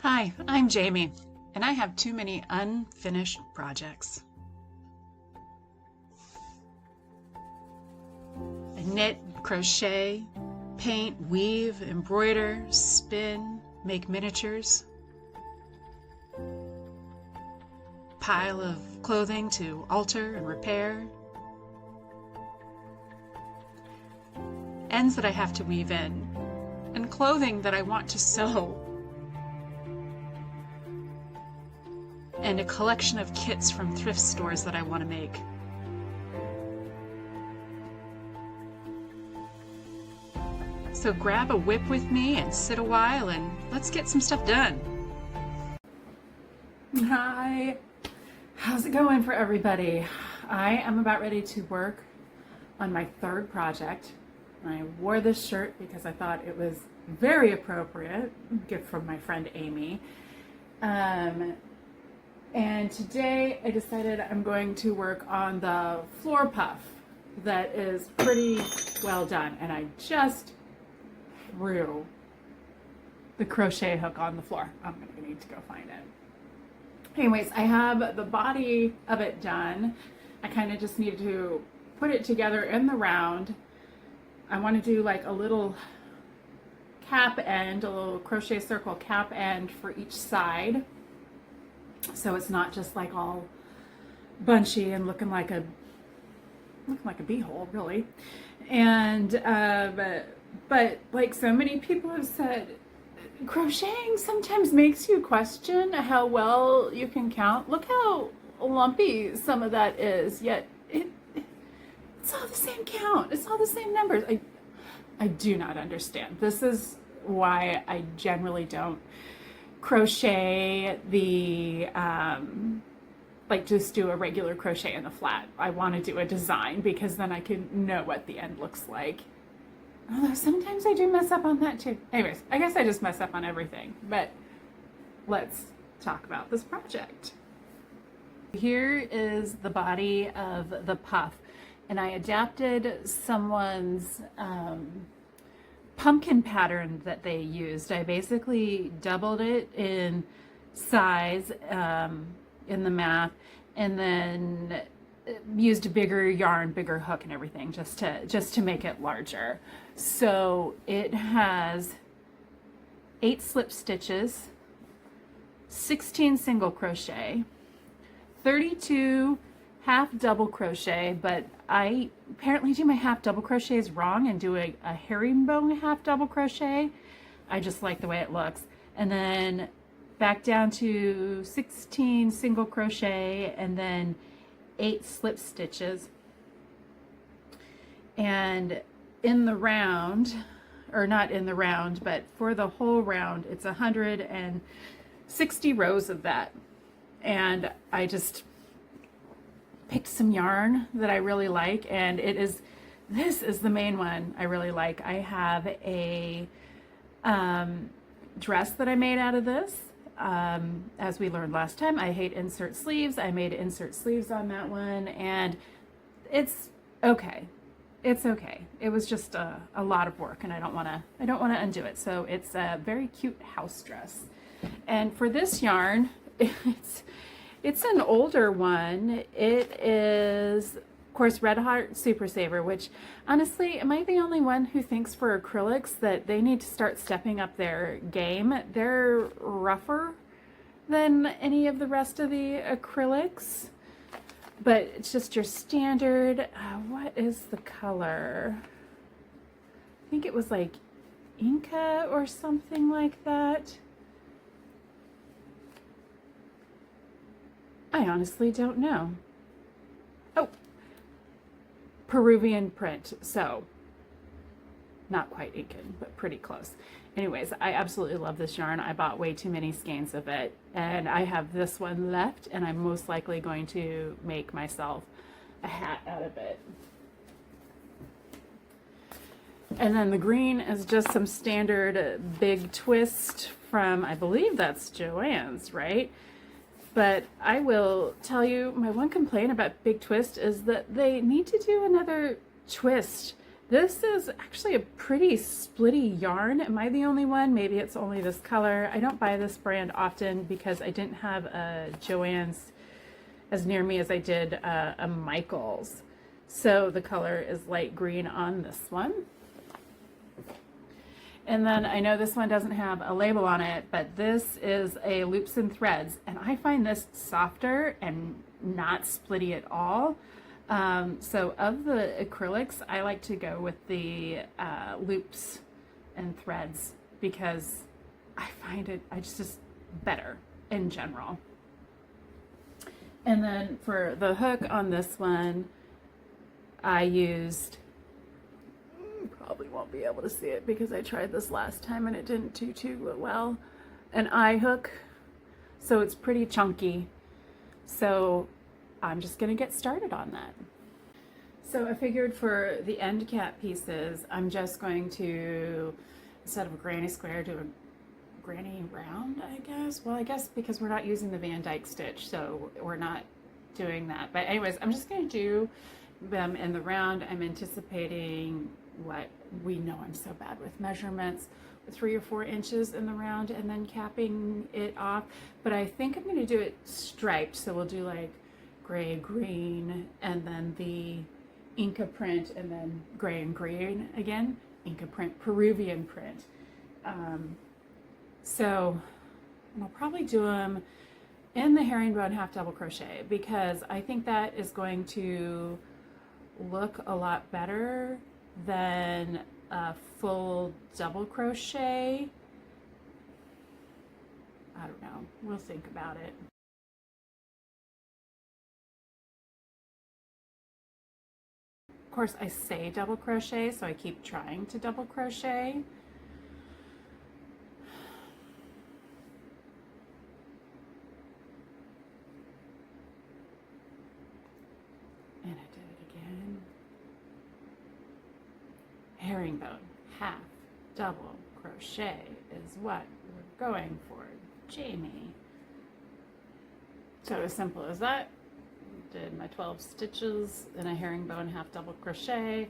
Hi, I'm Jamie, and I have too many unfinished projects. I knit, crochet, paint, weave, embroider, spin, make miniatures. Pile of clothing to alter and repair. Ends that I have to weave in, and clothing that I want to sew. And a collection of kits from thrift stores that I want to make. So grab a whip with me and sit a while and let's get some stuff done. Hi, how's it going for everybody? I am about ready to work on my third project. I wore this shirt because I thought it was very appropriate, gift from my friend Amy. And today I decided I'm going to work on the floor puff that is pretty well done. And I just threw the crochet hook on the floor. I'm gonna need to go find it. Anyways, I have the body of it done. I kind of just need to put it together in the round. I want to do like a little cap end, a little crochet circle cap end for each side. So it's not just like all bunchy and looking like a beehole, really. And but like so many people have said, crocheting sometimes makes you question how well you can count. Look how lumpy some of that is, yet it's all the same count. It's all the same numbers. I do not understand. This is why I generally don't crochet the like just do a regular crochet in the flat. I want to do a design because then I can know what the end looks like. Although sometimes I do mess up on that too. Anyways, I guess I just mess up on everything, but let's talk about this project. Here is the body of the puff, and I adapted someone's pumpkin pattern that they used. I basically doubled it in size in the math, and then used a bigger yarn, bigger hook and everything just to make it larger. So it has 8 slip stitches, 16 single crochet, 32 half double crochet, but I apparently do my half double crochets wrong and do a herringbone half double crochet. I just like the way it looks. And then back down to 16 single crochet and then 8 slip stitches. And in the round, or not in the round, but for the whole round, it's 160 rows of that. And I just picked some yarn that I really like, and this is the main one I really like. I have a dress that I made out of this. As we learned last time, I hate insert sleeves. I made insert sleeves on that one, and it's okay. It's okay. It was just a lot of work, and I don't want to undo it. So it's a very cute house dress. And for this yarn, it's an older one. It is, of course, Red Heart Super Saver, which honestly, am I the only one who thinks for acrylics that they need to start stepping up their game? They're rougher than any of the rest of the acrylics, but it's just your standard, what is the color? I think it was like Inca or something like that. I honestly don't know. Oh, Peruvian print, so not quite Incan, but pretty close. Anyways, I absolutely love this yarn. I bought way too many skeins of it, and I have this one left, and I'm most likely going to make myself a hat out of it. And then the green is just some standard big twist from, I believe that's Joann's, right? But I will tell you, my one complaint about Big Twist is that they need to do another twist This is actually a pretty splitty yarn. Am I the only one? Maybe it's only this color. I don't buy this brand often because I didn't have a Joann's as near me as I did a Michael's. So the color is light green on this one. And then I know this one doesn't have a label on it, but this is a loops and threads. And I find this softer and not splitty at all. So of the acrylics, I like to go with the loops and threads because I find it's just better in general. And then for the hook on this one, I used, probably won't be able to see it because I tried this last time and it didn't do too well, an eye hook. So it's pretty chunky. So I'm just gonna get started on that. So I figured for the end cap pieces, I'm just going to, instead of a granny square, do a granny round, I guess. Well, I guess because we're not using the Van Dyke stitch, so we're not doing that. But anyways, I'm just going to do them in the round. I'm anticipating what we know, I'm so bad with measurements, 3 or 4 inches in the round and then capping it off. But I think I'm going to do it striped. So we'll do like gray, green, and then the Inca print, and then gray and green again, Inca print, Peruvian print. So I'll probably do them in the herringbone half double crochet because I think that is going to look a lot better than a full double crochet. I don't know, we'll think about it. Of course, I say double crochet, so I keep trying to double crochet. And I did it again. Herringbone, half double crochet is what we're going for, Jamie. So as simple as that. Did my 12 stitches in a herringbone half double crochet,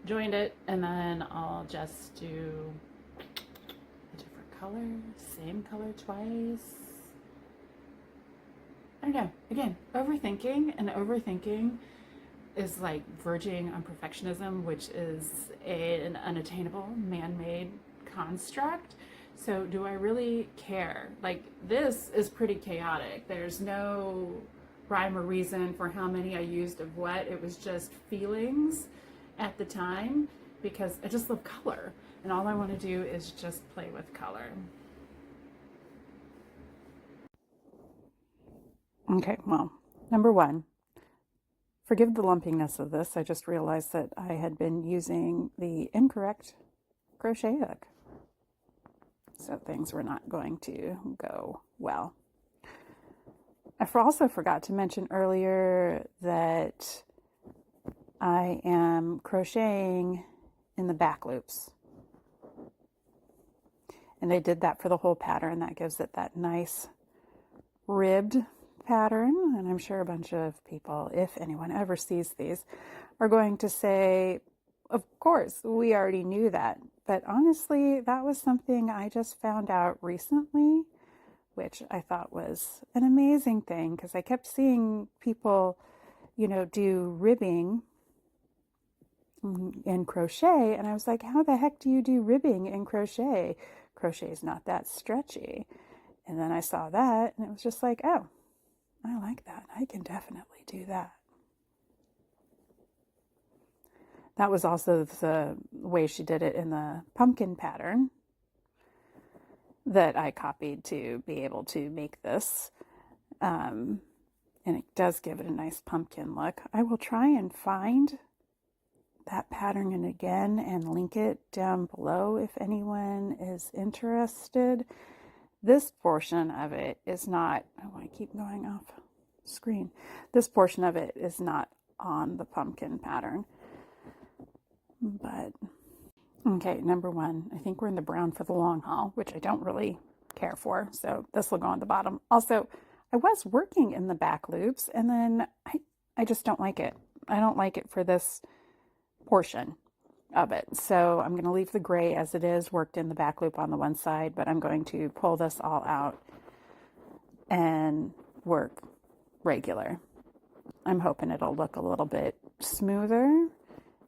joined it, and then I'll just do a different color, same color twice. I don't know, again, overthinking, and overthinking is like verging on perfectionism, which is an unattainable man-made construct. So do I really care? Like, this is pretty chaotic. There's no rhyme or reason for how many I used of what. It was just feelings at the time because I just love color, and all I want to do is just play with color. Okay, well, number one, forgive the lumpiness of this. I just realized that I had been using the incorrect crochet hook. So things were not going to go well. I also forgot to mention earlier that I am crocheting in the back loops. And I did that for the whole pattern. That gives it that nice ribbed pattern. And I'm sure a bunch of people, if anyone ever sees these, are going to say, of course, we already knew that. But honestly, that was something I just found out recently, which I thought was an amazing thing because I kept seeing people, do ribbing in crochet. And I was like, how the heck do you do ribbing in crochet? Crochet is not that stretchy. And then I saw that and it was just like, oh, I like that. I can definitely do that. That was also the way she did it in the pumpkin pattern that I copied to be able to make this. And it does give it a nice pumpkin look. I will try and find that pattern again and link it down below if anyone is interested. This portion of it is not, oh, I keep going off screen. This portion of it is not on the pumpkin pattern. But, okay, number one, I think we're in the brown for the long haul, which I don't really care for. So this will go on the bottom. Also, I was working in the back loops and then I just don't like it. I don't like it for this portion. of it. So I'm going to leave the gray as it is, worked in the back loop on the one side, but I'm going to pull this all out and work regular. I'm hoping it'll look a little bit smoother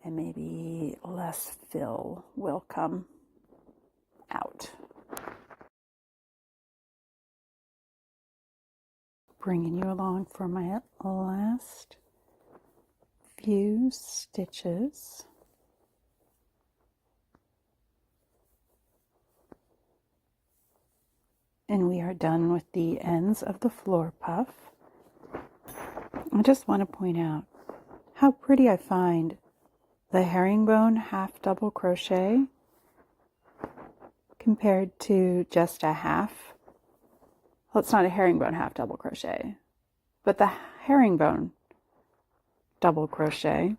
and maybe less fill will come out. Bringing you along for my last few stitches. And we are done with the ends of the floor puff. I just want to point out how pretty I find the herringbone half double crochet compared to just a half. Well, it's not a herringbone half double crochet, but the herringbone double crochet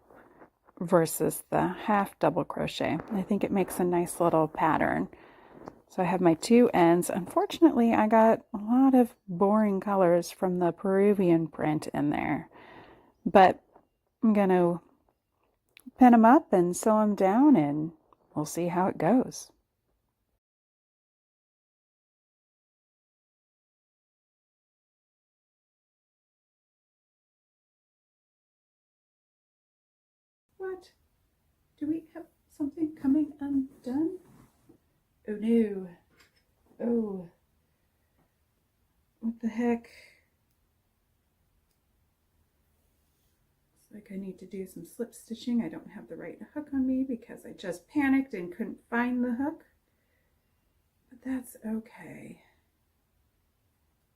versus the half double crochet. I think it makes a nice little pattern. So I have my two ends. Unfortunately, I got a lot of boring colors from the Peruvian print in there, but I'm going to pin them up and sew them down and we'll see how it goes. What? Do we have something coming undone? Oh no. Oh. What the heck? Looks like I need to do some slip stitching. I don't have the right hook on me because I just panicked and couldn't find the hook. But that's okay.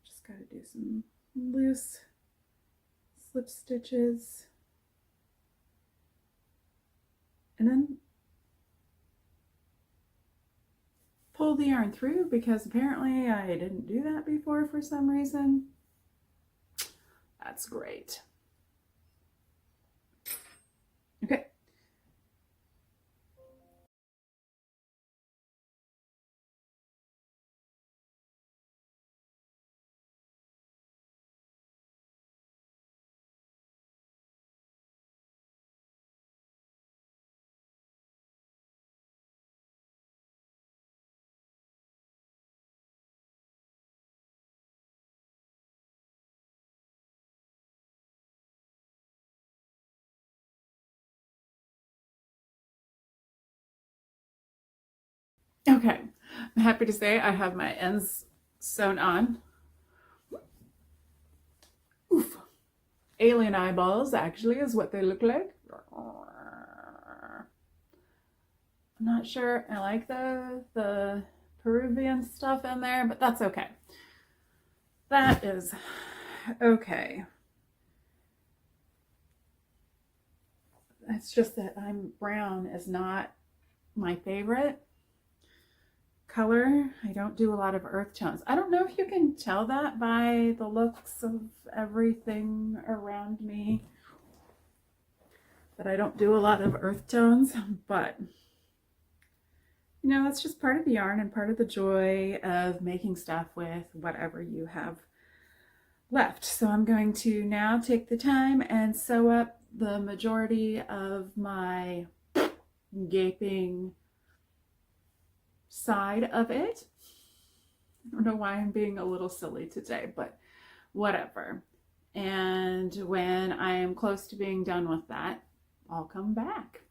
Just got to do some loose slip stitches. And then pull the yarn through because apparently I didn't do that before for some reason. That's great. Okay. Okay, I'm happy to say I have my ends sewn on. Oof. Alien eyeballs actually is what they look like. I'm not sure I like the Peruvian stuff in there, but that's okay. That is okay. It's just that brown is not my favorite color. I don't do a lot of earth tones. I don't know if you can tell that by the looks of everything around me, but I don't do a lot of earth tones, but you know, that's just part of the yarn and part of the joy of making stuff with whatever you have left. So I'm going to now take the time and sew up the majority of my gaping side of it. I don't know why I'm being a little silly today, but whatever. And when I am close to being done with that, I'll come back.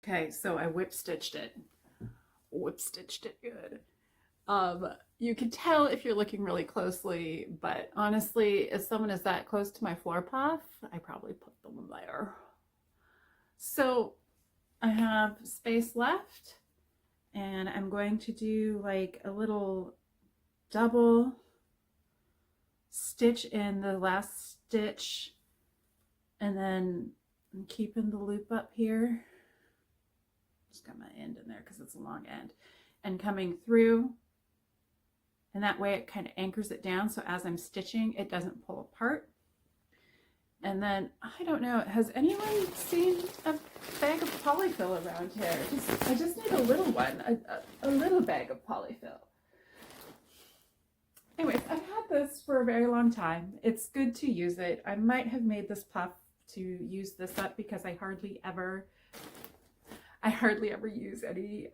Okay, so I whip stitched it good. You can tell if you're looking really closely, but honestly, if someone is that close to my floor puff, I probably put them there. So I have space left and I'm going to do like a little double stitch in the last stitch and then I'm keeping the loop up here. Just got my end in there because it's a long end and coming through. And that way it kind of anchors it down so as I'm stitching, it doesn't pull apart. And then, I don't know, has anyone seen a bag of polyfill around here? I just need a little one, a little bag of polyfill. Anyways, I've had this for a very long time. It's good to use it. I might have made this puff to use this up because I hardly ever use any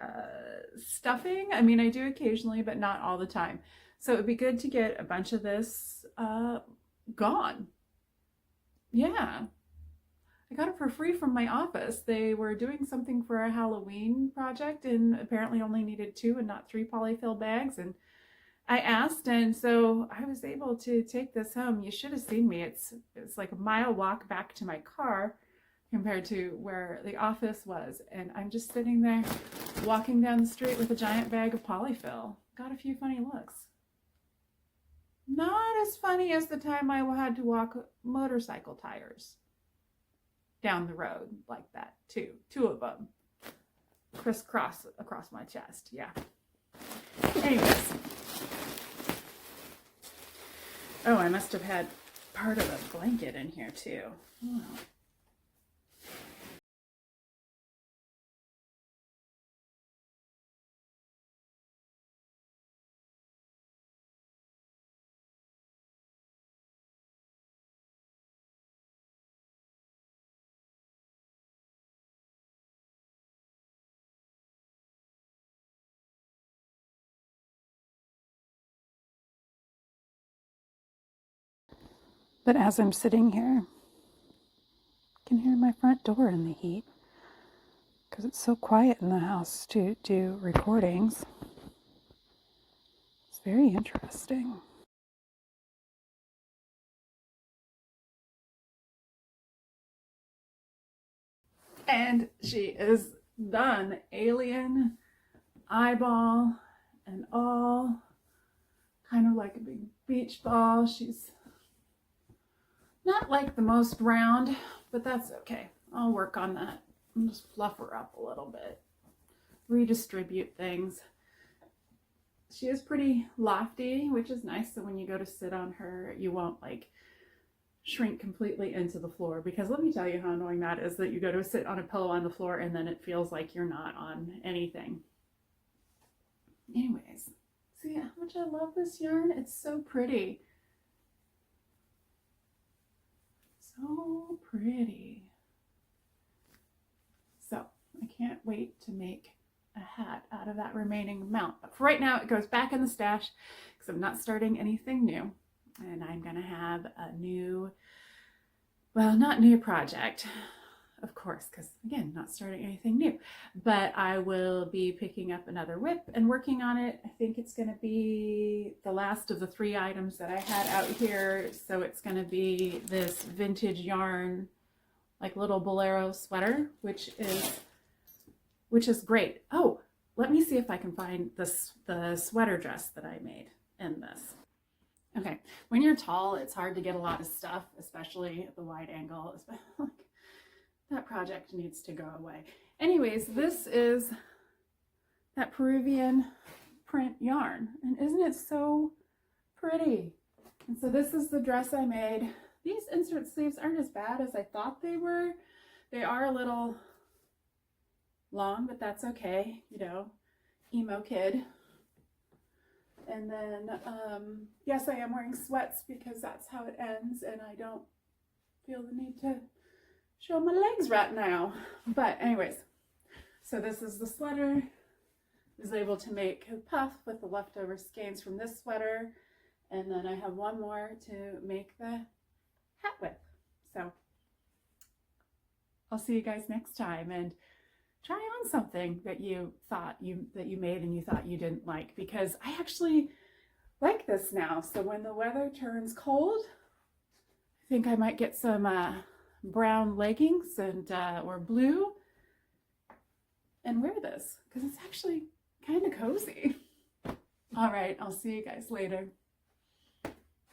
stuffing. I mean, I do occasionally, but not all the time. So it would be good to get a bunch of this gone. Yeah. I got it for free from my office. They were doing something for a Halloween project and apparently only needed 2 and not 3 polyfill bags. And I asked, and so I was able to take this home. You should have seen me. It's like a mile walk back to my car compared to where the office was. And I'm just sitting there walking down the street with a giant bag of polyfill. Got a few funny looks. Not as funny as the time I had to walk motorcycle tires down the road like that too. 2 of them crisscross across my chest. Yeah. Anyways. Oh, I must have had part of a blanket in here too. Oh. But as I'm sitting here, I can hear my front door in the heat because it's so quiet in the house to do recordings. It's very interesting. And she is done. Alien eyeball and all, kind of like a big beach ball. She's not like the most round, but that's okay. I'll work on that. I'll just fluff her up a little bit, redistribute things. She is pretty lofty, which is nice. So when you go to sit on her, you won't like shrink completely into the floor, because let me tell you how annoying that is, that you go to sit on a pillow on the floor and then it feels like you're not on anything. Anyways, see how much I love this yarn? It's so pretty. So pretty. So I can't wait to make a hat out of that remaining amount. But for right now, it goes back in the stash because I'm not starting anything new. And I'm going to have a new, well, not new project, of course, because again, not starting anything new. But I will be picking up another whip and working on it. I think it's going to be the last of the 3 items that I had out here. So it's going to be this vintage yarn, like little bolero sweater, which is great. Oh, let me see if I can find the sweater dress that I made in this. Okay, when you're tall, it's hard to get a lot of stuff, especially at the wide angle. That project needs to go away. Anyways, this is that Peruvian print yarn, and isn't it so pretty? And so this is the dress I made. These insert sleeves aren't as bad as I thought they were. They are a little long, but that's okay, you know, emo kid. And then, yes, I am wearing sweats because that's how it ends, and I don't feel the need to show my legs right now. But anyways, so this is the sweater. I was able to make a puff with the leftover skeins from this sweater, and then I have one more to make the hat with. So I'll see you guys next time, and try on something that you thought that you made and you thought you didn't like, because I actually like this now. So when the weather turns cold, I think I might get some brown leggings and or blue and wear this because it's actually kind of cozy. All right, I'll see you guys later.